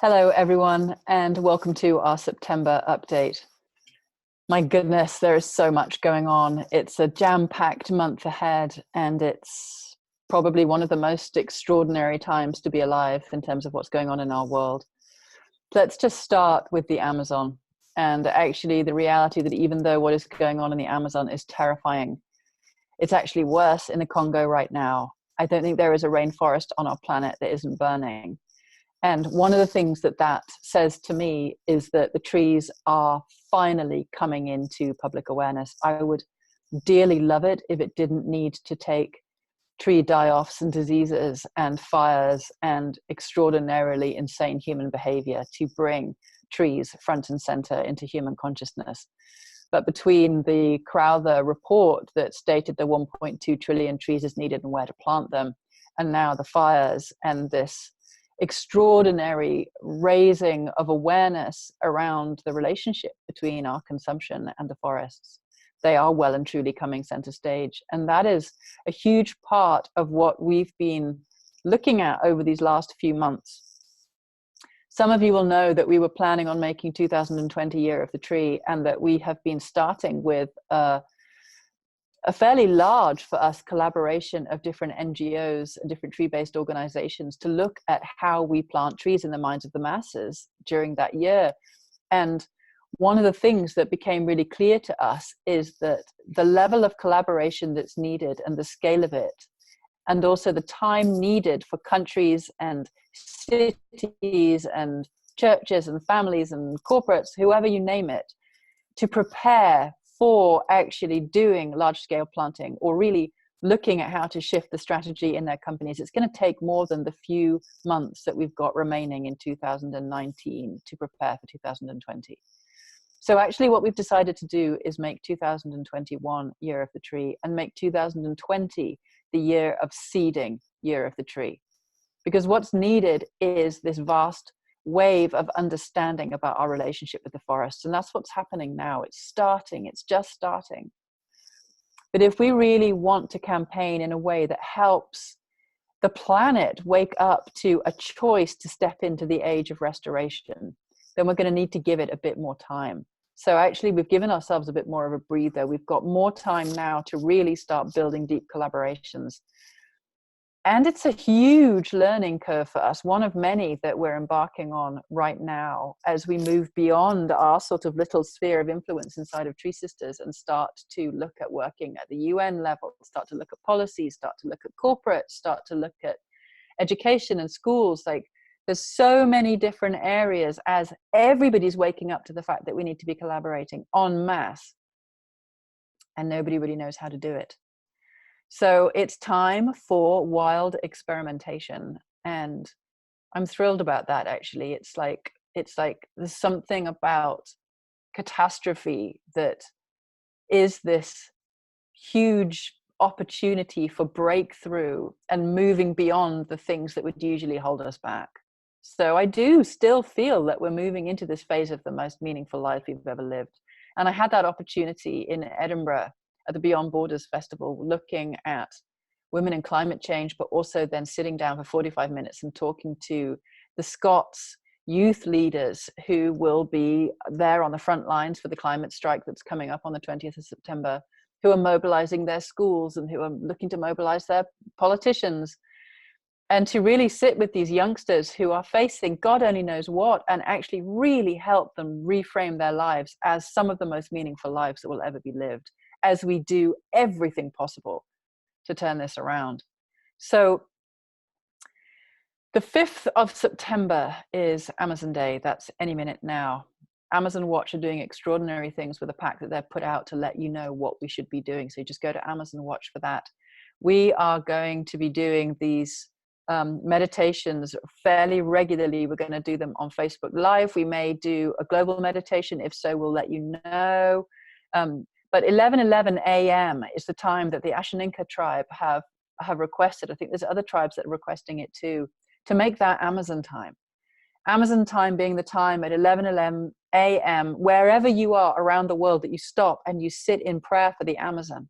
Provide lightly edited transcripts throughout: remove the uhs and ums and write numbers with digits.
Hello, everyone, and welcome to our September update. My goodness, there is so much going on. It's a jam-packed month ahead, and it's probably one of the most extraordinary times to be alive in terms of what's going on in our world. Let's just start with the Amazon, and actually the reality that even though what is going on in the Amazon is terrifying, it's actually worse in the Congo right now. I don't think there is a rainforest on our planet that isn't burning. And one of the things that that says to me is that the trees are finally coming into public awareness. I would dearly love it if it didn't need to take tree die-offs and diseases and fires and extraordinarily insane human behavior to bring trees front and center into human consciousness. But between the Crowther report that stated the 1.2 trillion trees is needed and where to plant them, and now the fires and this extraordinary raising of awareness around the relationship between our consumption and the forests, they are well and truly coming center stage. And that is a huge part of what we've been looking at over these last few months. Some of you will know that we were planning on making 2020 Year of the Tree, and that we have been starting with a fairly large for us collaboration of different NGOs and different tree-based organizations to look at how we plant trees in the minds of the masses during that year. And one of the things that became really clear to us is that the level of collaboration that's needed and the scale of it, and also the time needed for countries and cities and churches and families and corporates, whoever you name it, to prepare for actually doing large-scale planting or really looking at how to shift the strategy in their companies. It's going to take more than the few months that we've got remaining in 2019 to prepare for 2020. So actually what we've decided to do is make 2021 Year of the Tree and make 2020 the year of seeding Year of the Tree. Because what's needed is this vast wave of understanding about our relationship with the forests. And that's what's happening now. It's starting, it's just starting. But if we really want to campaign in a way that helps the planet wake up to a choice to step into the age of restoration, then we're going to need to give it a bit more time. So actually, we've given ourselves a bit more of a breather. We've got more time now to really start building deep collaborations. And it's a huge learning curve for us, one of many that we're embarking on right now as we move beyond our sort of little sphere of influence inside of Tree Sisters and start to look at working at the UN level, start to look at policies, start to look at corporates, start to look at education and schools. Like, there's so many different areas as everybody's waking up to the fact that we need to be collaborating en masse, and nobody really knows how to do it. So it's time for wild experimentation, and I'm thrilled about that. Actually, it's like there's something about catastrophe that is this huge opportunity for breakthrough and moving beyond the things that would usually hold us back. So I do still feel that we're moving into this phase of the most meaningful life we've ever lived. And I had that opportunity in Edinburgh at the Beyond Borders Festival, looking at women and climate change, but also then sitting down for 45 minutes and talking to the Scots youth leaders who will be there on the front lines for the climate strike that's coming up on the 20th of September, who are mobilizing their schools and who are looking to mobilize their politicians. And to really sit with these youngsters who are facing God only knows what, and actually really help them reframe their lives as some of the most meaningful lives that will ever be lived, as we do everything possible to turn this around. So the 5th of September is Amazon Day. That's any minute now. Amazon Watch are doing extraordinary things with a pack that they've put out to let you know what we should be doing. So just go to Amazon Watch for that. We are going to be doing these meditations fairly regularly. We're going to do them on Facebook Live. We may do a global meditation. If so, we'll let you know. But 11:11 a.m. is the time that the Ashaninka tribe have requested. I think there's other tribes that are requesting it too, to make that Amazon time. Amazon time being the time at 11:11 a.m. wherever you are around the world, that you stop and you sit in prayer for the Amazon.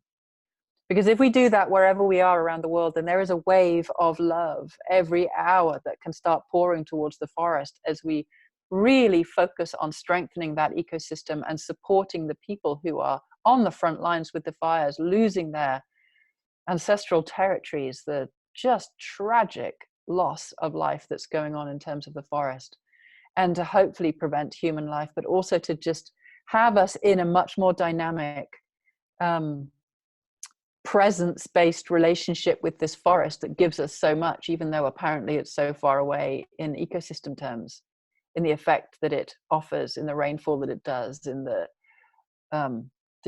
Because if we do that wherever we are around the world, then there is a wave of love every hour that can start pouring towards the forest as we really focus on strengthening that ecosystem and supporting the people who are on the front lines with the fires, losing their ancestral territories, the just tragic loss of life that's going on in terms of the forest, and to hopefully prevent human life, but also to just have us in a much more dynamic, presence-based relationship with this forest that gives us so much, even though apparently it's so far away in ecosystem terms, in the effect that it offers, in the rainfall that it does, in the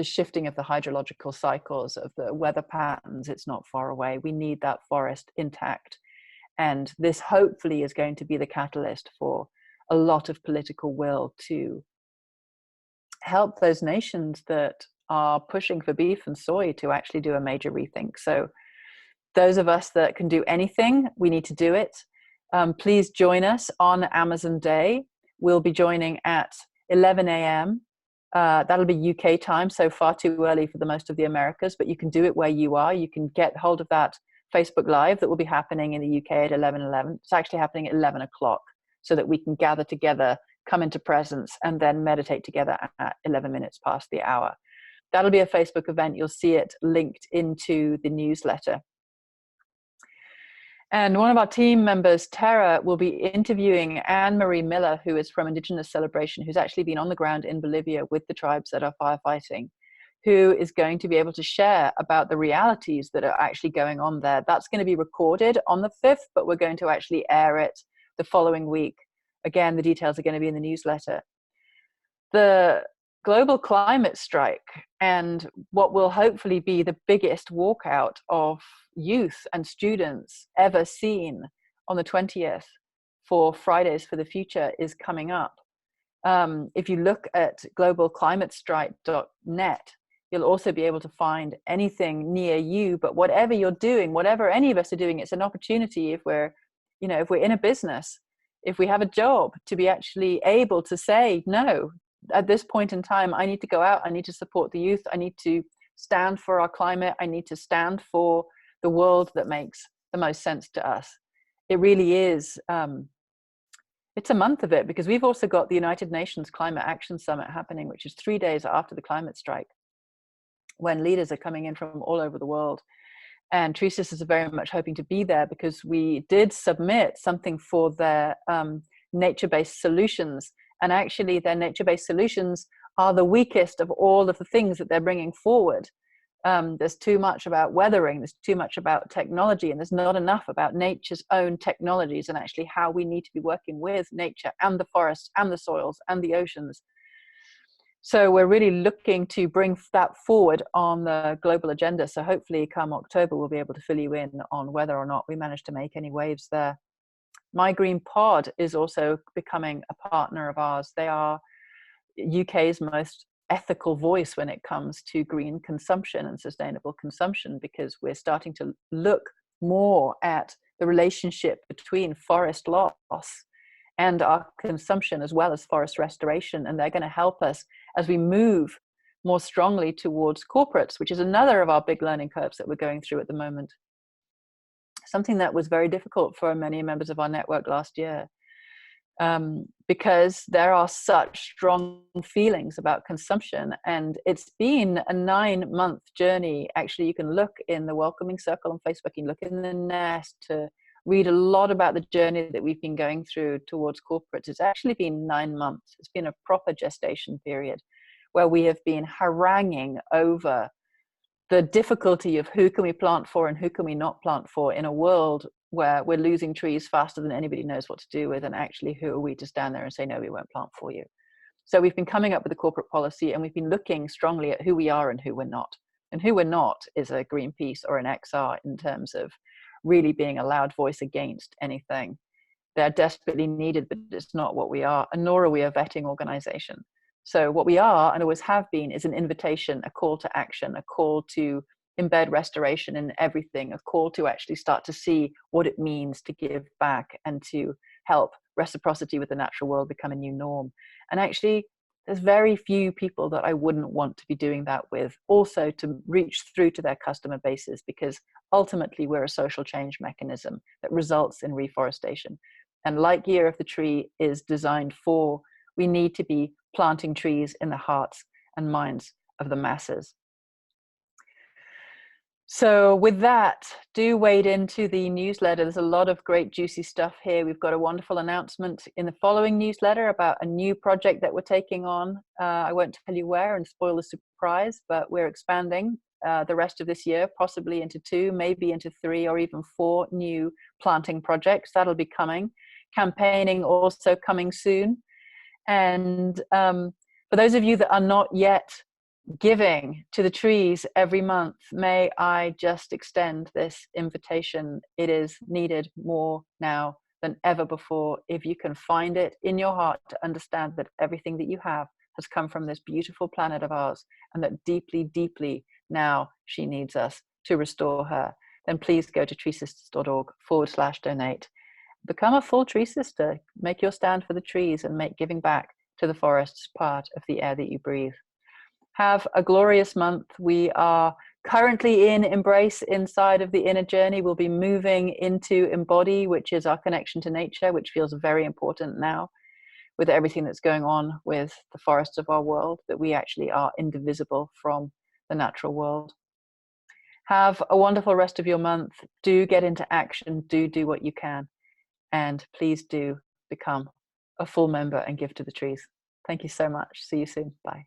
shifting of the hydrological cycles of the weather patterns. It's not far away. We need that forest intact. And this hopefully is going to be the catalyst for a lot of political will to help those nations that are pushing for beef and soy to actually do a major rethink. So those of us that can do anything, we need to do it. Please join us on Amazon Day. We'll be joining at 11 a.m. That'll be UK time, so far too early for the most of the Americas, but you can do it where you are. You can get hold of that Facebook Live that will be happening in the UK at 11:11. It's actually happening at 11 o'clock so that we can gather together, come into presence, and then meditate together at 11 minutes past the hour. That'll be a Facebook event. You'll see it linked into the newsletter. And one of our team members, Tara, will be interviewing Anne-Marie Miller, who is from Indigenous Celebration, who's actually been on the ground in Bolivia with the tribes that are firefighting, who is going to be able to share about the realities that are actually going on there. That's going to be recorded on the 5th, but we're going to actually air it the following week. Again, the details are going to be in the newsletter. The global climate strike and what will hopefully be the biggest walkout of youth and students ever seen on the 20th for Fridays for the Future is coming up. If you look at globalclimatestrike.net, you'll also be able to find anything near you. But whatever you're doing, whatever any of us are doing, it's an opportunity if we're in a business, if we have a job, to be actually able to say, no, at this point in time, I need to go out, I need to support the youth, I need to stand for our climate, I need to stand for the world that makes the most sense to us. It really is, it's a month of it, because we've also got the United Nations Climate Action Summit happening, which is 3 days after the climate strike, when leaders are coming in from all over the world. And Tree Sisters are very much hoping to be there, because we did submit something for their nature-based solutions. And actually their nature-based solutions are the weakest of all of the things that they're bringing forward. There's too much about weathering, there's too much about technology, and there's not enough about nature's own technologies and actually how we need to be working with nature and the forests and the soils and the oceans. So we're really looking to bring that forward on the global agenda. So hopefully come October, we'll be able to fill you in on whether or not we manage to make any waves there. My Green Pod is also becoming a partner of ours. They are UK's most ethical voice when it comes to green consumption and sustainable consumption, because we're starting to look more at the relationship between forest loss and our consumption, as well as forest restoration. And they're going to help us as we move more strongly towards corporates, which is another of our big learning curves that we're going through at the moment. Something that was very difficult for many members of our network last year, because there are such strong feelings about consumption. And it's been a 9-month journey. Actually, you can look in the Welcoming Circle on Facebook, you can look in the Nest to read a lot about the journey that we've been going through towards corporates. It's actually been 9 months. It's been a proper gestation period where we have been haranguing over the difficulty of who can we plant for and who can we not plant for in a world where we're losing trees faster than anybody knows what to do with, and actually who are we to stand there and say, no, we won't plant for you. So we've been coming up with a corporate policy, and we've been looking strongly at who we are and who we're not. And who we're not is a Greenpeace or an XR in terms of really being a loud voice against anything. They're desperately needed, but it's not what we are, and nor are we a vetting organization. So what we are, and always have been, is an invitation, a call to action, a call to embed restoration in everything, a call to actually start to see what it means to give back and to help reciprocity with the natural world become a new norm. And actually, There's very few people that I wouldn't want to be doing that with, also to reach through to their customer bases, because ultimately we're a social change mechanism that results in reforestation. And like Year of the Tree is designed for, we need to be planting trees in the hearts and minds of the masses. So with that, do wade into the newsletter. There's a lot of great juicy stuff here. We've got a wonderful announcement in the following newsletter about a new project that we're taking on. I won't tell you where and spoil the surprise, but we're expanding the rest of this year, possibly into 2, maybe into 3 or even 4 new planting projects. That'll be coming. Campaigning also coming soon. And for those of you that are not yet giving to the trees every month, may I just extend this invitation. It is needed more now than ever before. If you can find it in your heart to understand that everything that you have has come from this beautiful planet of ours, and that deeply, deeply now she needs us to restore her, then please go to treesisters.org/donate. Become a full tree sister. Make your stand for the trees and make giving back to the forests part of the air that you breathe. Have a glorious month. We are currently in Embrace, inside of the inner journey. We'll be moving into Embody, which is our connection to nature, which feels very important now with everything that's going on with the forests of our world, that we actually are indivisible from the natural world. Have a wonderful rest of your month. Do get into action. Do what you can. And please do become a full member and give to the trees. Thank you so much. See you soon. Bye.